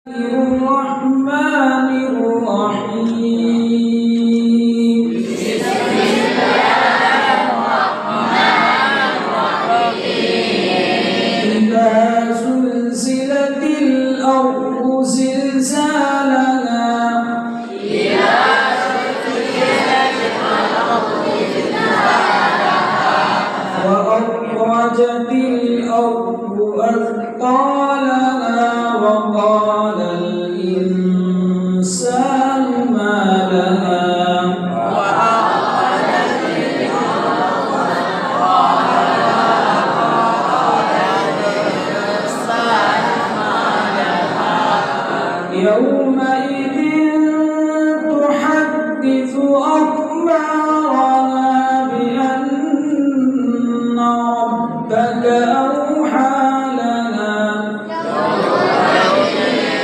الرحمن الرحيم بسم الله الرحمن الرحيم إذا زلزلت الأرض زلزالها وأخرجت الأرض أثقالها وقال الإنسان ما لها وأخرجت الأرض أثقالها وقال الإنسان ما لها يومئذ